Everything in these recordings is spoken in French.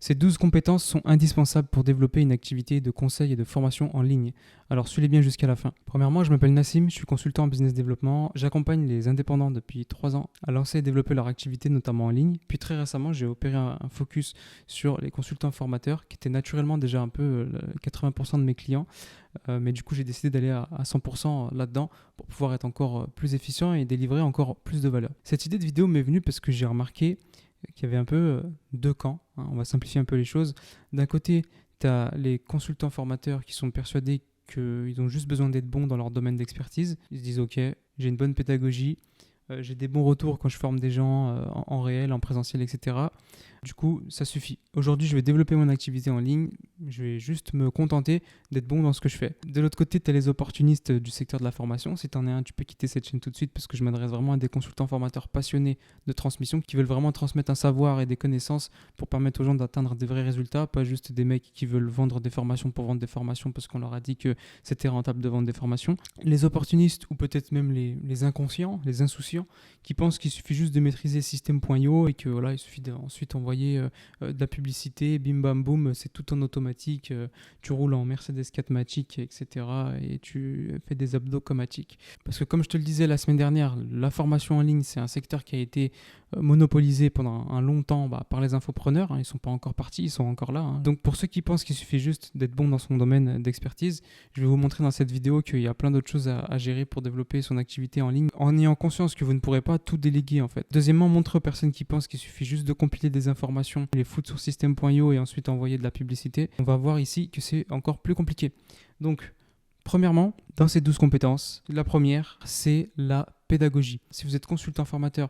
Ces 12 compétences sont indispensables pour développer une activité de conseil et de formation en ligne. Alors suis-les bien jusqu'à la fin. Premièrement, je m'appelle Nassim, je suis consultant en business développement. J'accompagne les indépendants depuis 3 ans à lancer et développer leur activité, notamment en ligne. Puis très récemment, j'ai opéré un focus sur les consultants formateurs, qui étaient naturellement déjà un peu 80% de mes clients. Mais du coup, j'ai décidé d'aller à 100% là-dedans pour pouvoir être encore plus efficient et délivrer encore plus de valeur. Cette idée de vidéo m'est venue parce que j'ai remarqué qu'il y avait un peu deux camps, hein. On va simplifier un peu les choses. D'un côté, tu as les consultants formateurs qui sont persuadés qu'ils ont juste besoin d'être bons dans leur domaine d'expertise. Ils se disent ok, j'ai une bonne pédagogie, j'ai des bons retours quand je forme des gens en réel, en présentiel, etc. Du coup, ça suffit. Aujourd'hui, je vais développer mon activité en ligne. Je vais juste me contenter d'être bon dans ce que je fais. De l'autre côté, tu as les opportunistes du secteur de la formation. Si tu en es un, tu peux quitter cette chaîne tout de suite parce que je m'adresse vraiment à des consultants formateurs passionnés de transmission qui veulent vraiment transmettre un savoir et des connaissances pour permettre aux gens d'atteindre des vrais résultats, pas juste des mecs qui veulent vendre des formations pour vendre des formations parce qu'on leur a dit que c'était rentable de vendre des formations. Les opportunistes ou peut-être même les inconscients, les insouciants qui pensent qu'il suffit juste de maîtriser système.io et que voilà, il suffit d'ensuite envoyer de la publicité, bim bam boum, c'est tout en automatique, tu roules en Mercedes 4matic, etc. et tu fais des abdos comatiques. Parce que comme je te le disais la semaine dernière, la formation en ligne, c'est un secteur qui a été monopolisé pendant un long temps par les infopreneurs, hein. Ils ne sont pas encore partis, ils sont encore là, hein. Donc pour ceux qui pensent qu'il suffit juste d'être bon dans son domaine d'expertise, je vais vous montrer dans cette vidéo qu'il y a plein d'autres choses à gérer pour développer son activité en ligne, en ayant conscience que vous ne pourrez pas tout déléguer en fait. Deuxièmement, montre aux personnes qui pensent qu'il suffit juste de compiler des informations, les foutre sur système.io et ensuite envoyer de la publicité. On va voir ici que c'est encore plus compliqué. Donc, premièrement, dans ces 12 compétences, la première, c'est la pédagogie. Si vous êtes consultant formateur,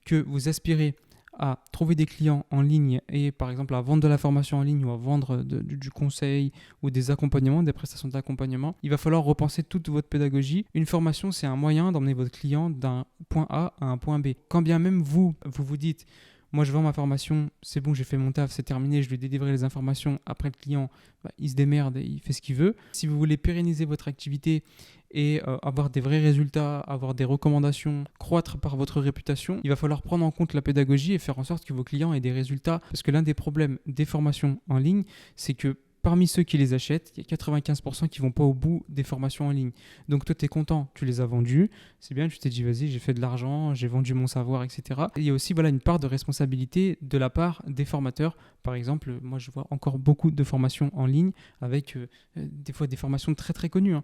que vous aspirez à trouver des clients en ligne et par exemple à vendre de la formation en ligne ou à vendre du conseil ou des accompagnements, des prestations d'accompagnement, il va falloir repenser toute votre pédagogie. Une formation, c'est un moyen d'emmener votre client d'un point A à un point B. Quand bien même vous dites moi je vends ma formation, c'est bon, j'ai fait mon taf, c'est terminé, je lui ai délivré les informations, après le client, il se démerde et il fait ce qu'il veut. Si vous voulez pérenniser votre activité et avoir des vrais résultats, avoir des recommandations, croître par votre réputation, il va falloir prendre en compte la pédagogie et faire en sorte que vos clients aient des résultats. Parce que l'un des problèmes des formations en ligne, c'est que parmi ceux qui les achètent, il y a 95% qui ne vont pas au bout des formations en ligne. Donc toi, tu es content, tu les as vendues. C'est bien, tu t'es dit, vas-y, j'ai fait de l'argent, j'ai vendu mon savoir, etc. Et il y a aussi une part de responsabilité de la part des formateurs. Par exemple, moi, je vois encore beaucoup de formations en ligne avec des fois des formations très, très connues, hein,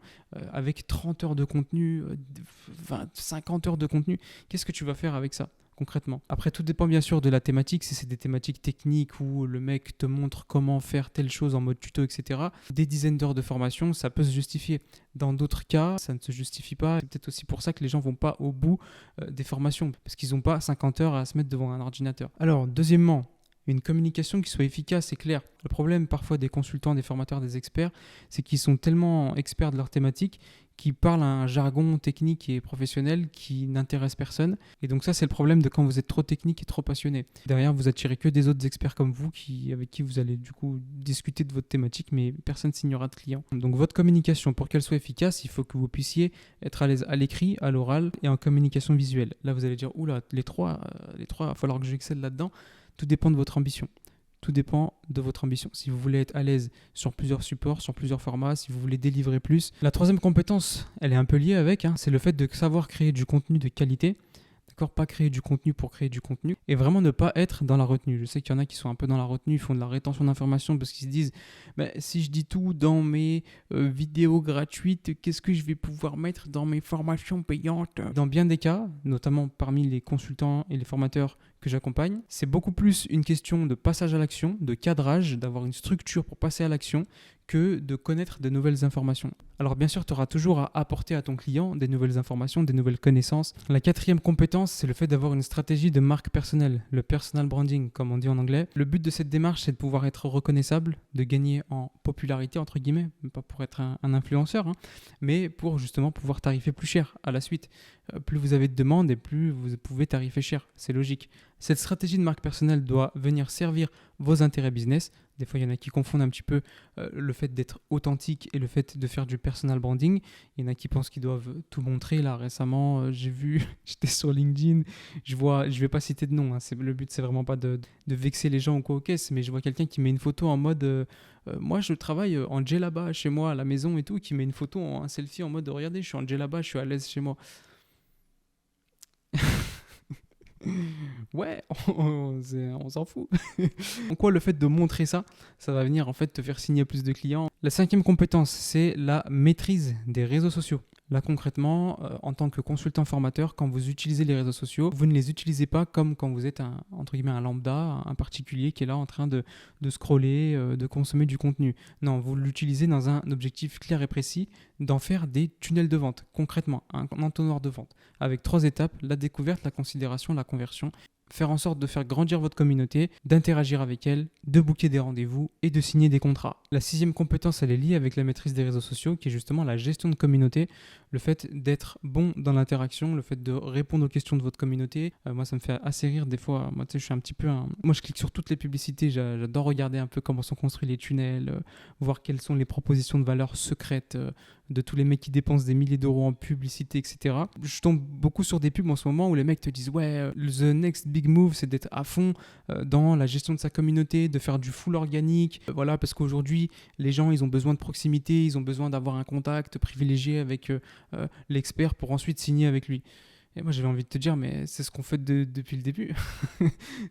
avec 30 heures de contenu, 50 heures de contenu. Qu'est-ce que tu vas faire avec ça ? Concrètement. Après, tout dépend bien sûr de la thématique. Si c'est des thématiques techniques où le mec te montre comment faire telle chose en mode tuto, etc., des dizaines d'heures de formation, ça peut se justifier. Dans d'autres cas, ça ne se justifie pas. C'est peut-être aussi pour ça que les gens ne vont pas au bout des formations, parce qu'ils n'ont pas 50 heures à se mettre devant un ordinateur. Alors, deuxièmement, une communication qui soit efficace et claire. Le problème parfois des consultants, des formateurs, des experts, c'est qu'ils sont tellement experts de leur thématique qu'ils parlent un jargon technique et professionnel qui n'intéresse personne. Et donc ça, c'est le problème de quand vous êtes trop technique et trop passionné. Derrière, vous attirez que des autres experts comme vous avec qui vous allez du coup discuter de votre thématique, mais personne ne signera de client. Donc votre communication, pour qu'elle soit efficace, il faut que vous puissiez être à l'aise à l'écrit, à l'oral et en communication visuelle. Là, vous allez dire, oula, les trois, il va falloir que j'excelle là-dedans. Tout dépend de votre ambition. Tout dépend de votre ambition. Si vous voulez être à l'aise sur plusieurs supports, sur plusieurs formats, si vous voulez délivrer plus. La troisième compétence, elle est un peu liée avec, c'est le fait de savoir créer du contenu de qualité. D'accord, pas créer du contenu pour créer du contenu et vraiment ne pas être dans la retenue. Je sais qu'il y en a qui sont un peu dans la retenue, ils font de la rétention d'informations parce qu'ils se disent si je dis tout dans mes vidéos gratuites, qu'est-ce que je vais pouvoir mettre dans mes formations payantes ? Dans bien des cas, notamment parmi les consultants et les formateurs que j'accompagne, c'est beaucoup plus une question de passage à l'action, de cadrage, d'avoir une structure pour passer à l'action que de connaître de nouvelles informations. Alors bien sûr, tu auras toujours à apporter à ton client des nouvelles informations, des nouvelles connaissances. La quatrième compétence, c'est le fait d'avoir une stratégie de marque personnelle, le personal branding, comme on dit en anglais. Le but de cette démarche, c'est de pouvoir être reconnaissable, de gagner en popularité, entre guillemets, pas pour être un influenceur, mais pour justement pouvoir tarifer plus cher à la suite. Plus vous avez de demandes et plus vous pouvez tarifer cher, c'est logique. Cette stratégie de marque personnelle doit venir servir vos intérêts business. Des fois, il y en a qui confondent un petit peu le fait d'être authentique et le fait de faire du personal branding. Il y en a qui pensent qu'ils doivent tout montrer. Là, récemment, j'ai vu, j'étais sur LinkedIn, je vais pas citer de nom. Hein, le but, c'est vraiment pas de vexer les gens ou quoi aux caisses, mais je vois quelqu'un qui met une photo en mode moi, je travaille en djellaba chez moi à la maison et tout, qui met une photo, un selfie en mode regardez, je suis en djellaba, je suis à l'aise chez moi. Ouais, on s'en fout. En quoi le fait de montrer ça, ça va venir en fait te faire signer plus de clients. La cinquième compétence, c'est la maîtrise des réseaux sociaux. Là concrètement, en tant que consultant formateur, quand vous utilisez les réseaux sociaux, vous ne les utilisez pas comme quand vous êtes entre guillemets un lambda, un particulier qui est là en train de scroller, de consommer du contenu. Non, vous l'utilisez dans un objectif clair et précis d'en faire des tunnels de vente, concrètement, un entonnoir de vente, avec 3 étapes, la découverte, la considération, la conversion. Faire en sorte de faire grandir votre communauté, d'interagir avec elle, de booker des rendez-vous et de signer des contrats. La 6e compétence, elle est liée avec la maîtrise des réseaux sociaux, qui est justement la gestion de communauté, le fait d'être bon dans l'interaction, le fait de répondre aux questions de votre communauté. Moi, ça me fait assez rire des fois. Moi, tu sais, je suis un petit peu Moi, je clique sur toutes les publicités, j'adore regarder un peu comment sont construits les tunnels, voir quelles sont les propositions de valeur secrètes de tous les mecs qui dépensent des milliers d'euros en publicité, etc. Je tombe beaucoup sur des pubs en ce moment où les mecs te disent ouais, the next big move, c'est d'être à fond dans la gestion de sa communauté, de faire du full organique. Voilà, parce qu'aujourd'hui, les gens, ils ont besoin de proximité, ils ont besoin d'avoir un contact privilégié avec l'expert pour ensuite signer avec lui. Et moi, j'avais envie de te dire, mais c'est ce qu'on fait depuis le début.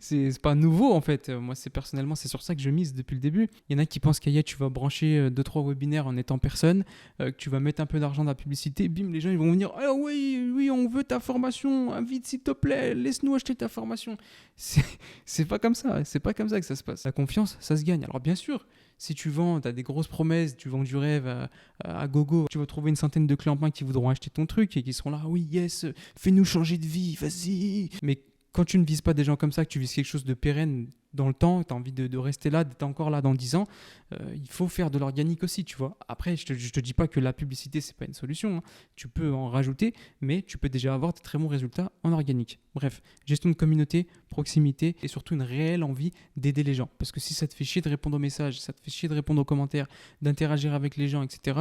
C'est pas nouveau, en fait. Moi, personnellement, c'est sur ça que je mise depuis le début. Il y en a qui pensent qu'ailleurs, tu vas brancher 2-3 webinaires en étant personne, que tu vas mettre un peu d'argent dans la publicité, bim, les gens, ils vont venir, ah oui, oui, on veut ta formation, invite s'il te plaît, laisse-nous acheter ta formation. C'est pas comme ça, c'est pas comme ça que ça se passe. La confiance, ça se gagne. Alors, bien sûr, si tu vends, tu as des grosses promesses, tu vends du rêve à gogo, tu vas trouver une centaine de clients pleins qui voudront acheter ton truc et qui seront là, oui, yes, fais-nous changer de vie, vas-y. Mais quand tu ne vises pas des gens comme ça, que tu vises quelque chose de pérenne dans le temps, tu as envie de rester là, d'être encore là dans 10 ans, il faut faire de l'organique aussi, tu vois. Après, je te dis pas que la publicité, c'est pas une solution. Hein. Tu peux en rajouter, mais tu peux déjà avoir de très bons résultats en organique. Bref, gestion de communauté, proximité et surtout une réelle envie d'aider les gens. Parce que si ça te fait chier de répondre aux messages, ça te fait chier de répondre aux commentaires, d'interagir avec les gens, etc.,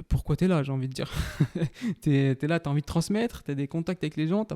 pourquoi t'es là, j'ai envie de dire. T'es là, t'as envie de transmettre, t'as des contacts avec les gens, t'as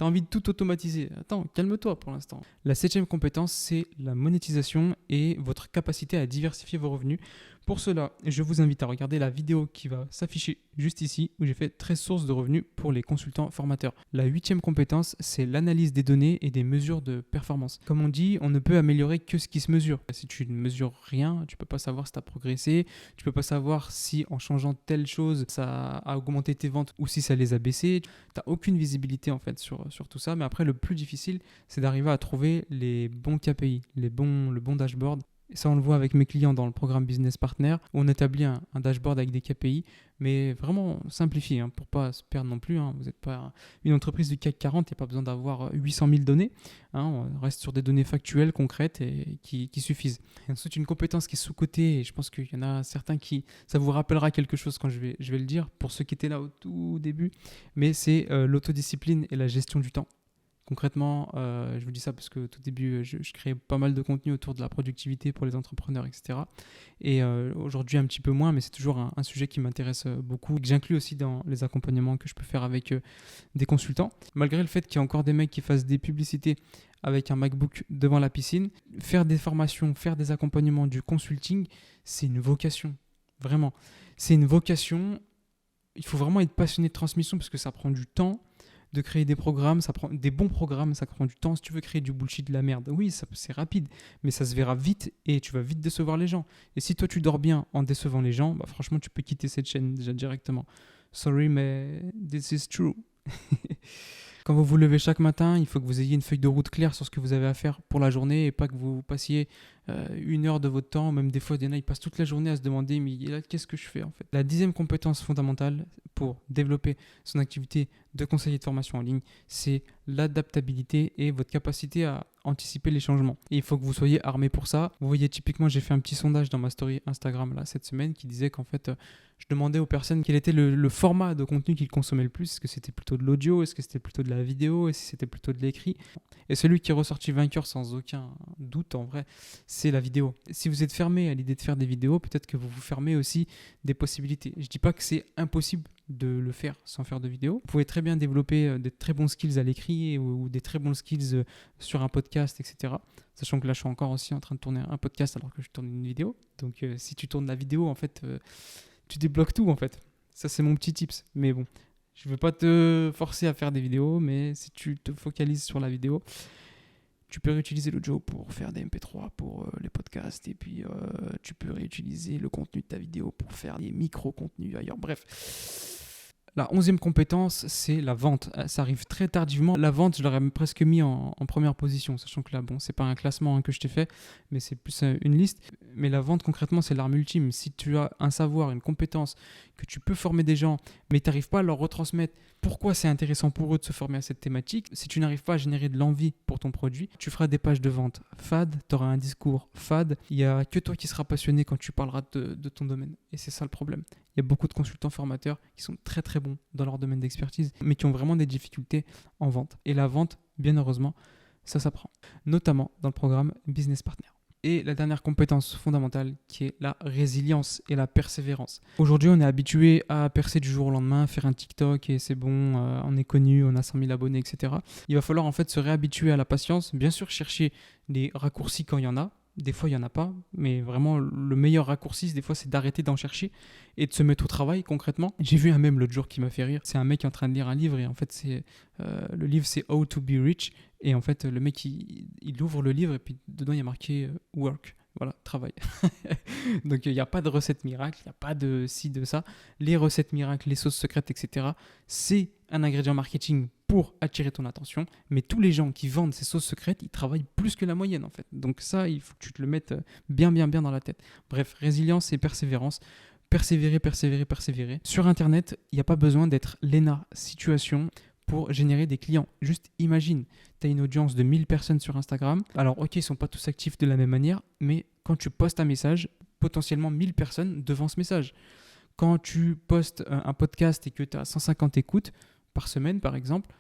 envie de tout automatiser. Attends, calme-toi pour l'instant. La 7e compétence, c'est la monétisation et votre capacité à diversifier vos revenus. Pour cela, je vous invite à regarder la vidéo qui va s'afficher juste ici, où j'ai fait 13 sources de revenus pour les consultants formateurs. La 8e compétence, c'est l'analyse des données et des mesures de performance. Comme on dit, on ne peut améliorer que ce qui se mesure. Si tu ne mesures rien, tu ne peux pas savoir si tu as progressé, tu ne peux pas savoir si en changeant telle chose, ça a augmenté tes ventes ou si ça les a baissées. Tu n'as aucune visibilité en fait sur tout ça. Mais après, le plus difficile, c'est d'arriver à trouver les bons KPI, le bon dashboard. Et ça, on le voit avec mes clients dans le programme Business Partner, où on établit un dashboard avec des KPI, mais vraiment simplifié, hein, pour ne pas se perdre non plus. Hein. Vous n'êtes pas une entreprise du CAC 40, il n'y a pas besoin d'avoir 800 000 données. Hein. On reste sur des données factuelles, concrètes et qui suffisent. Et ensuite, une compétence qui est sous-cotée, et je pense qu'il y en a certains qui... Ça vous rappellera quelque chose quand je vais le dire, pour ceux qui étaient là au tout début, mais c'est l'autodiscipline et la gestion du temps. Concrètement, je vous dis ça parce que tout début, je créais pas mal de contenu autour de la productivité pour les entrepreneurs, etc. Et aujourd'hui, un petit peu moins, mais c'est toujours un sujet qui m'intéresse beaucoup, que j'inclus aussi dans les accompagnements que je peux faire avec des consultants. Malgré le fait qu'il y a encore des mecs qui fassent des publicités avec un MacBook devant la piscine, faire des formations, faire des accompagnements, du consulting, c'est une vocation. Vraiment. C'est une vocation. Il faut vraiment être passionné de transmission parce que ça prend du temps. De créer des programmes, ça prend des bons programmes, ça prend du temps. Si tu veux créer du bullshit, de la merde, oui, c'est rapide, mais ça se verra vite et tu vas vite décevoir les gens. Et si toi tu dors bien en décevant les gens, bah franchement tu peux quitter cette chaîne déjà directement. Sorry, mais this is true. Quand vous vous levez chaque matin, il faut que vous ayez une feuille de route claire sur ce que vous avez à faire pour la journée et pas que vous passiez 1 heure de votre temps, même des fois, il y en a, ils passent toute la journée à se demander, mais là, qu'est-ce que je fais en fait? La 10e compétence fondamentale pour développer son activité de conseiller de formation en ligne, c'est l'adaptabilité et votre capacité à anticiper les changements. Et il faut que vous soyez armé pour ça. Vous voyez, typiquement, j'ai fait un petit sondage dans ma story Instagram là, cette semaine qui disait qu'en fait, je demandais aux personnes quel était le format de contenu qu'ils consommaient le plus. Est-ce que c'était plutôt de l'audio? Est-ce que c'était plutôt de la vidéo? Est-ce que c'était plutôt de l'écrit? Et celui qui est ressorti vainqueur sans aucun doute, en vrai, c'est la vidéo. Si vous êtes fermé à l'idée de faire des vidéos, peut-être que vous vous fermez aussi des possibilités. Je ne dis pas que c'est impossible de le faire sans faire de vidéo. Vous pouvez très bien développer des très bons skills à l'écrit ou des très bons skills sur un podcast, etc. Sachant que là, je suis encore aussi en train de tourner un podcast alors que je tourne une vidéo. Donc, si tu tournes la vidéo, en fait, tu débloques tout, en fait. Ça, c'est mon petit tips. Mais bon, je ne veux pas te forcer à faire des vidéos, mais si tu te focalises sur la vidéo, tu peux réutiliser l'audio pour faire des MP3 pour les podcasts et puis tu peux réutiliser le contenu de ta vidéo pour faire des micro-contenus ailleurs. Bref. La 11e compétence, c'est la vente. Ça arrive très tardivement. La vente, je l'aurais presque mis en première position, sachant que là, bon, c'est pas un classement que je t'ai fait, mais c'est plus une liste. Mais la vente, concrètement, c'est l'arme ultime. Si tu as un savoir, une compétence, que tu peux former des gens, mais tu n'arrives pas à leur retransmettre pourquoi c'est intéressant pour eux de se former à cette thématique, si tu n'arrives pas à générer de l'envie pour ton produit, tu feras des pages de vente fade, tu auras un discours fade, il n'y a que toi qui seras passionné quand tu parleras de ton domaine. Et c'est ça le problème. Il y a beaucoup de consultants formateurs qui sont très très bons dans leur domaine d'expertise, mais qui ont vraiment des difficultés en vente. Et la vente, bien heureusement, ça s'apprend, notamment dans le programme Business Partner. Et la dernière compétence fondamentale qui est la résilience et la persévérance. Aujourd'hui, on est habitué à percer du jour au lendemain, faire un TikTok et c'est bon, on est connu, on a 100 000 abonnés, etc. Il va falloir en fait se réhabituer à la patience, bien sûr chercher des raccourcis quand il y en a. Des fois, il n'y en a pas, mais vraiment, le meilleur raccourci, des fois, c'est d'arrêter d'en chercher et de se mettre au travail concrètement. J'ai vu un mème l'autre jour qui m'a fait rire. C'est un mec qui est en train de lire un livre et en fait, le livre, c'est How to be rich. Et en fait, le mec, il ouvre le livre et puis dedans, il y a marqué work. Voilà, travail. Donc, il n'y a pas de recette miracle, il n'y a pas de ci, de ça. Les recettes miracles, les sauces secrètes, etc., c'est un ingrédient marketing pour attirer ton attention. Mais tous les gens qui vendent ces sauces secrètes, ils travaillent plus que la moyenne, en fait. Donc ça, il faut que tu te le mettes bien dans la tête. Bref, résilience et persévérance. Persévérer, persévérer, persévérer. Sur Internet, il n'y a pas besoin d'être Lena Situation pour générer des clients. Juste imagine, tu as une audience de 1000 personnes sur Instagram. Alors ok, ils ne sont pas tous actifs de la même manière, mais quand tu postes un message, potentiellement 1000 personnes devant ce message. Quand tu postes un podcast et que tu as 150 écoutes par semaine, par exemple,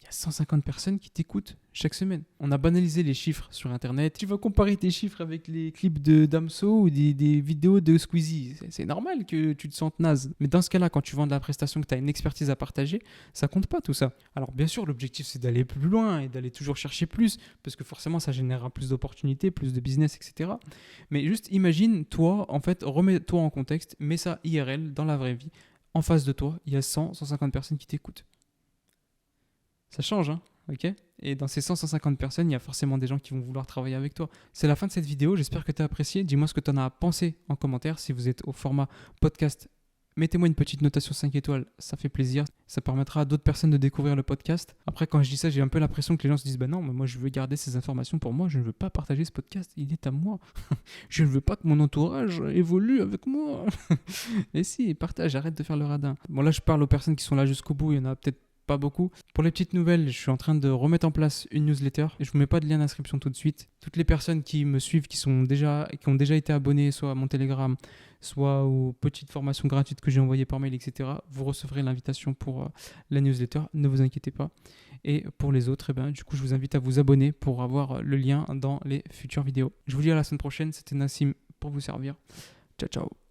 il y a 150 personnes qui t'écoutent chaque semaine. On a banalisé les chiffres sur Internet. Tu vas comparer tes chiffres avec les clips de Damso ou des vidéos de Squeezie. C'est normal que tu te sentes naze. Mais dans ce cas-là, quand tu vends de la prestation, que tu as une expertise à partager, ça compte pas tout ça. Alors bien sûr, l'objectif, c'est d'aller plus loin et d'aller toujours chercher plus, parce que forcément, ça générera plus d'opportunités, plus de business, etc. Mais juste imagine, toi, en fait, remets-toi en contexte, mets ça IRL, dans la vraie vie. En face de toi, il y a 150 personnes qui t'écoutent. Ça change, hein, ok? Et dans ces 150 personnes, il y a forcément des gens qui vont vouloir travailler avec toi. C'est la fin de cette vidéo, j'espère que tu as apprécié. Dis-moi ce que tu en as pensé en commentaire. Si vous êtes au format podcast, mettez-moi une petite notation 5 étoiles, ça fait plaisir. Ça permettra à d'autres personnes de découvrir le podcast. Après, quand je dis ça, j'ai un peu l'impression que les gens se disent « Bah non, mais moi je veux garder ces informations pour moi, je ne veux pas partager ce podcast, il est à moi. Je ne veux pas que mon entourage évolue avec moi. » Et si, partage, arrête de faire le radin. Bon là, je parle aux personnes qui sont là jusqu'au bout, il y en a peut-être pas beaucoup. Pour les petites nouvelles, je suis en train de remettre en place une newsletter et je vous mets pas de lien d'inscription tout de suite. Toutes les personnes qui me suivent, qui ont déjà été abonnées soit à mon Telegram, soit aux petites formations gratuites que j'ai envoyées par mail, etc., vous recevrez l'invitation pour la newsletter. Ne vous inquiétez pas. Et pour les autres, du coup, je vous invite à vous abonner pour avoir le lien dans les futures vidéos. Je vous dis à la semaine prochaine. C'était Nassim pour vous servir. Ciao, ciao.